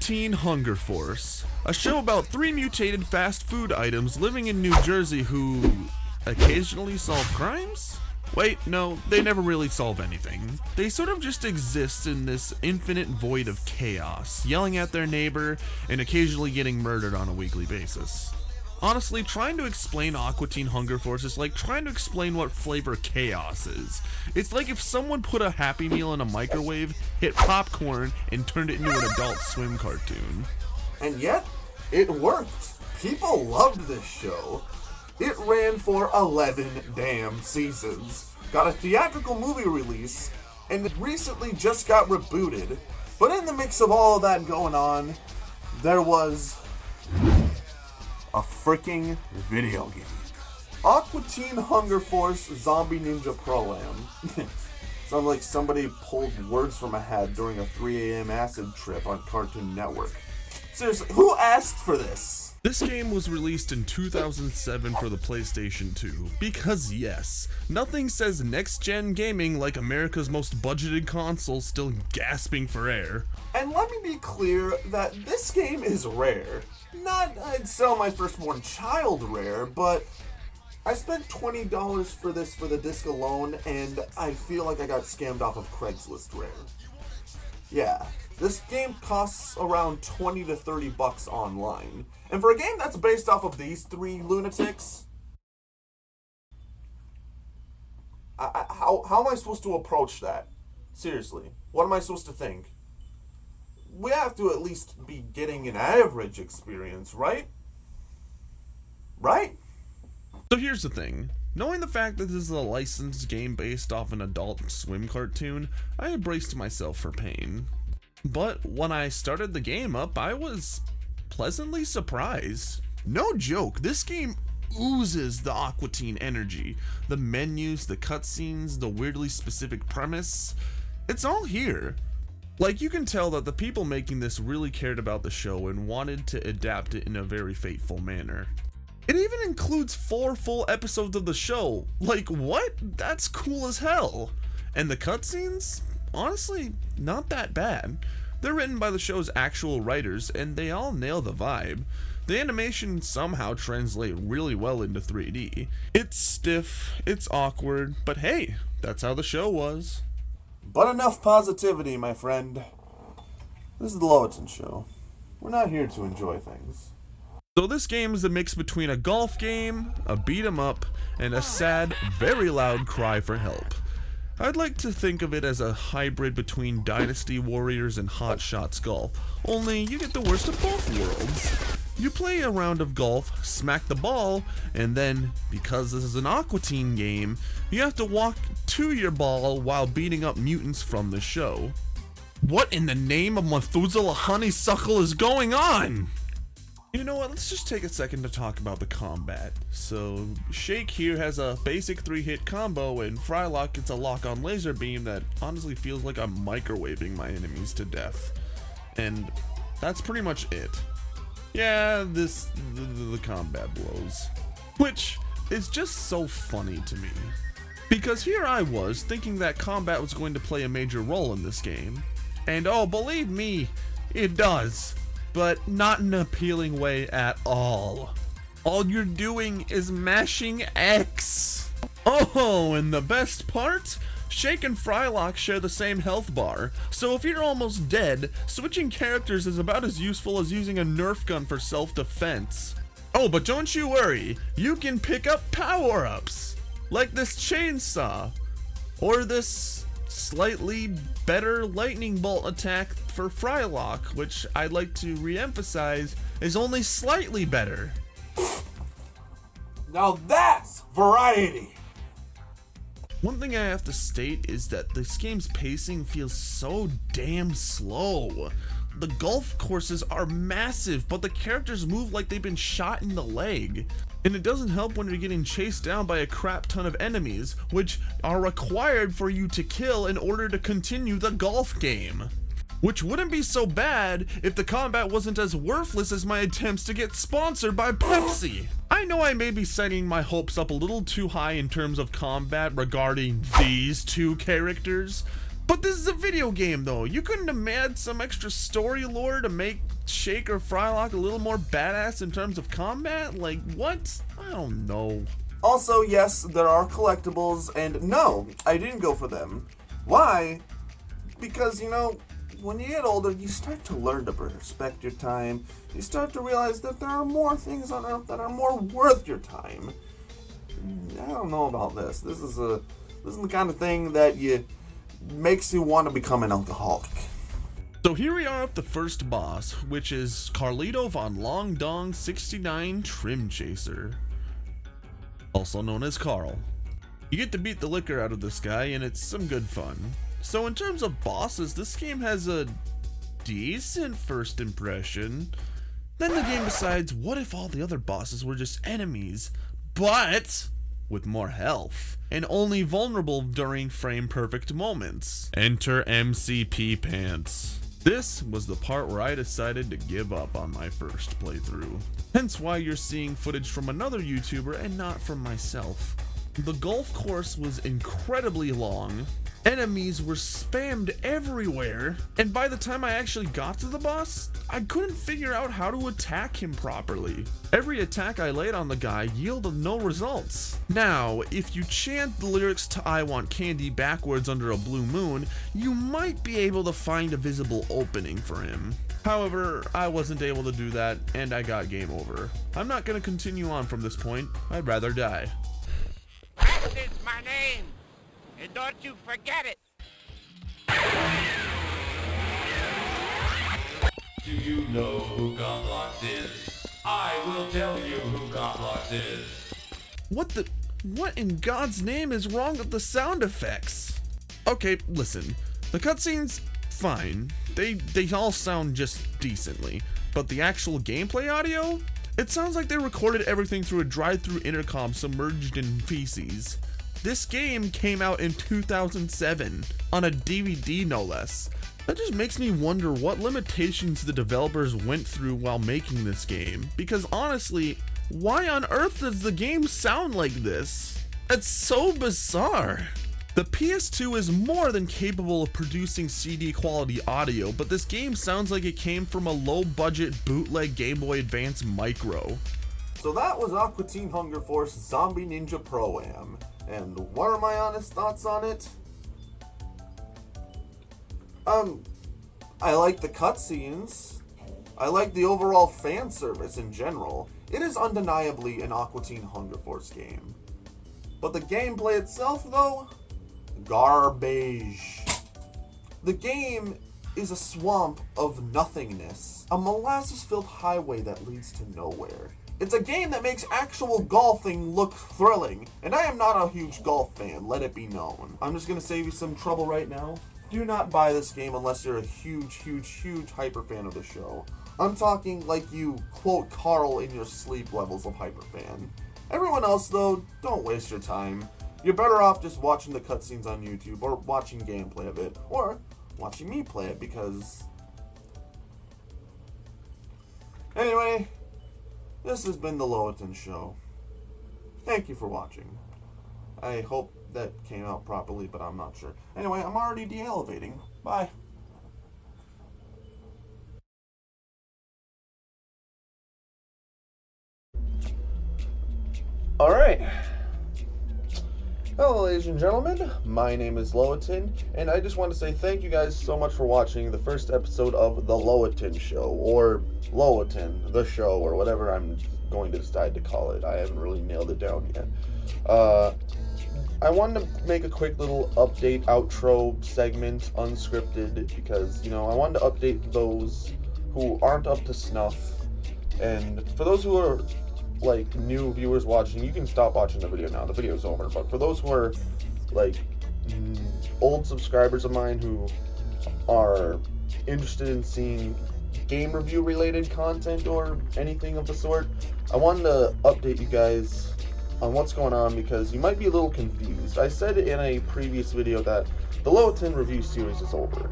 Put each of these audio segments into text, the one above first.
Teen Hunger Force, a show about 3 mutated fast food items living in New Jersey who occasionally solve crimes? Wait, no, they never really solve anything. They sort of just exist in this infinite void of chaos, yelling at their neighbor and occasionally getting murdered on a weekly basis. Honestly, trying to explain Aqua Teen Hunger Force is like trying to explain what flavor chaos is. It's like if someone put a Happy Meal in a microwave, hit popcorn, and turned it into an Adult Swim cartoon. And yet, it worked. People loved this show. It ran for 11 damn seasons, got a theatrical movie release, and it recently just got rebooted. But in the mix of all of that going on, there was a freaking video game. Aqua Teen Hunger Force Zombie Ninja Pro-Am. Sounds like somebody pulled words from a hat during a 3 a.m. acid trip on Cartoon Network. Seriously, who asked for this? This game was released in 2007 for the PlayStation 2, because yes, nothing says next-gen gaming like America's most budgeted console still gasping for air. And let me be clear that this game is rare. Not I'd sell my firstborn child rare, but I spent $20 for this for the disc alone, and I feel like I got scammed off of Craigslist rare. Yeah, this game costs around 20 to 30 bucks online. And for a game that's based off of these 3 lunatics, how am I supposed to approach that? Seriously, what am I supposed to think? We have to at least be getting an average experience, right? Right? So here's the thing. Knowing the fact that this is a licensed game based off an Adult Swim cartoon, I braced myself for pain. But when I started the game up, I was pleasantly surprised. No joke, this game oozes the Aqua Teen energy. The menus, the cutscenes, the weirdly specific premise, it's all here. Like, you can tell that the people making this really cared about the show and wanted to adapt it in a very faithful manner. It even includes 4 full episodes of the show. Like, what? That's cool as hell. And the cutscenes? Honestly, not that bad. They're written by the show's actual writers, and they all nail the vibe. The animation somehow translates really well into 3D. It's stiff, it's awkward, but hey, that's how the show was. But enough positivity, my friend. This is the Loaten Show. We're not here to enjoy things. So this game is a mix between a golf game, a beat 'em up, and a sad, very loud cry for help. I'd like to think of it as a hybrid between Dynasty Warriors and Hot Shots Golf, only you get the worst of both worlds. You play a round of golf, smack the ball, and then, because this is an Aqua Teen game, you have to walk to your ball while beating up mutants from the show. What in the name of Methuselah Honeysuckle is going on? You know what, let's just take a second to talk about the combat. So, Shake here has a basic 3-hit combo, and Frylock gets a lock-on laser beam that honestly feels like I'm microwaving my enemies to death. And that's pretty much it. Yeah, the combat blows. Which is just so funny to me. Because here I was, thinking that combat was going to play a major role in this game. And oh, believe me, it does. But not in an appealing way at all. All you're doing is mashing X. Oh, and the best part? Shake and Frylock share the same health bar, so if you're almost dead, switching characters is about as useful as using a Nerf gun for self-defense. Oh, but don't you worry, you can pick up power-ups, like this chainsaw, or this slightly better lightning bolt attack for Frylock, which I'd like to re-emphasize is only slightly better. Now that's variety! One thing I have to state is that this game's pacing feels so damn slow. The golf courses are massive, but the characters move like they've been shot in the leg. And it doesn't help when you're getting chased down by a crap ton of enemies, which are required for you to kill in order to continue the golf game. Which wouldn't be so bad if the combat wasn't as worthless as my attempts to get sponsored by Pepsi. I know I may be setting my hopes up a little too high in terms of combat regarding these 2 characters, But this is a video game though. You couldn't have made some extra story lore to make Shake or Frylock a little more badass in terms of combat? Like, what? I don't know. Also, yes, there are collectibles, and no, I didn't go for them. Why? Because, you know, when you get older, you start to learn to respect your time. You start to realize that there are more things on Earth that are more worth your time. I don't know about this. This is the kind of thing that makes you want to become an alcoholic. So here we are at the first boss, which is Carlito von Long Dong 69 Trim Chaser, also known as Carl. You get to beat the liquor out of this guy, and it's some good fun. So in terms of bosses, this game has a decent first impression. Then the game decides, what if all the other bosses were just enemies, but with more health, and only vulnerable during frame perfect moments? Enter MCP Pants. This was the part where I decided to give up on my first playthrough. Hence why you're seeing footage from another YouTuber and not from myself. The golf course was incredibly long, enemies were spammed everywhere, and by the time I actually got to the boss, I couldn't figure out how to attack him properly. Every attack I laid on the guy yielded no results. Now, if you chant the lyrics to I Want Candy backwards under a blue moon, you might be able to find a visible opening for him. However, I wasn't able to do that, and I got game over. I'm not going to continue on from this point. I'd rather die. That is my name, and don't you forget it. Do you know who Goblox is? I will tell you who Goblox is. What in God's name is wrong with the sound effects? Okay, listen. The cutscenes, fine. They all sound just decently. But the actual gameplay audio? It sounds like they recorded everything through a drive-through intercom submerged in feces. This game came out in 2007, on a DVD no less. That just makes me wonder what limitations the developers went through while making this game. Because honestly, why on earth does the game sound like this? It's so bizarre. The PS2 is more than capable of producing CD quality audio, but this game sounds like it came from a low-budget bootleg Game Boy Advance Micro. So that was Aqua Teen Hunger Force Zombie Ninja Pro-Am. And what are my honest thoughts on it? I like the cutscenes. I like the overall fan service in general. It is undeniably an Aqua Teen Hunger Force game. But the gameplay itself, though, garbage. The game is a swamp of nothingness, a molasses-filled highway that leads to nowhere. It's a game that makes actual golfing look thrilling, and I am not a huge golf fan, let it be known. I'm just gonna save you some trouble right now. Do not buy this game unless you're a huge hyper fan of the show. I'm talking like you quote Carl in your sleep levels of hyper fan. Everyone else, though, don't waste your time. You're better off just watching the cutscenes on YouTube, or watching gameplay of it, or watching me play it, because... Anyway, this has been the Loaten Show. Thank you for watching. I hope that came out properly, but I'm not sure. Anyway, I'm already de-elevating. Bye. Alright. Hello, ladies and gentlemen. My name is Loaten, and I just want to say thank you guys so much for watching the first episode of The Loaten Show, or Loaten, the show, or whatever I'm going to decide to call it. I haven't really nailed it down yet. I wanted to make a quick little update outro segment, unscripted, because, you know, I wanted to update those who aren't up to snuff, and for those who are like new viewers watching, you can stop watching the video now. The video's over. But for those who are like old subscribers of mine who are interested in seeing game review related content or anything of the sort, I wanted to update you guys on what's going on because you might be a little confused. I said in a previous video that the Loaten review series is over,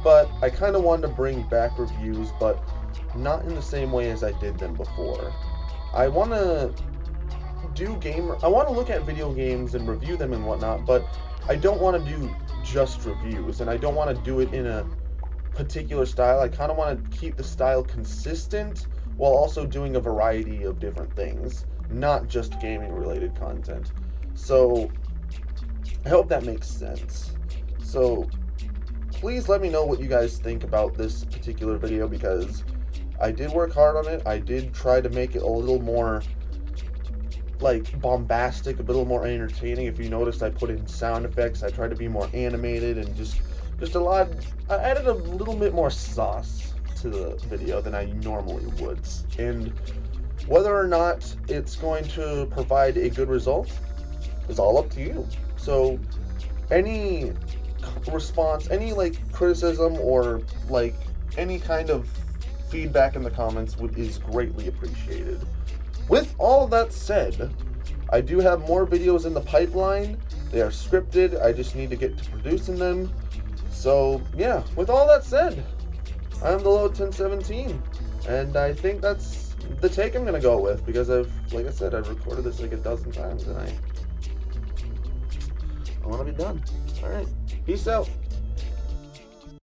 but I kind of wanted to bring back reviews, but not in the same way as I did them before. I want to want to look at video games and review them and whatnot, but I don't want to do just reviews, and I don't want to do it in a particular style. I kind of want to keep the style consistent while also doing a variety of different things, not just gaming related content. So I hope that makes sense. So please let me know what you guys think about this particular video, because I did work hard on it. I did try to make it a little more like bombastic, a little more entertaining. If you noticed, I put in sound effects. I tried to be more animated and just a lot. I added a little bit more sauce to the video than I normally would. And whether or not it's going to provide a good result is all up to you. So any response, any like criticism or like any kind of feedback in the comments is greatly appreciated. With all of that said, I do have more videos in the pipeline. They are scripted. I just need to get to producing them. So yeah, with all that said, I'm the Loaten 17, and I think that's the take I'm gonna go with, because like I said, I've recorded this like a dozen times, and I want to be done. All right, peace out.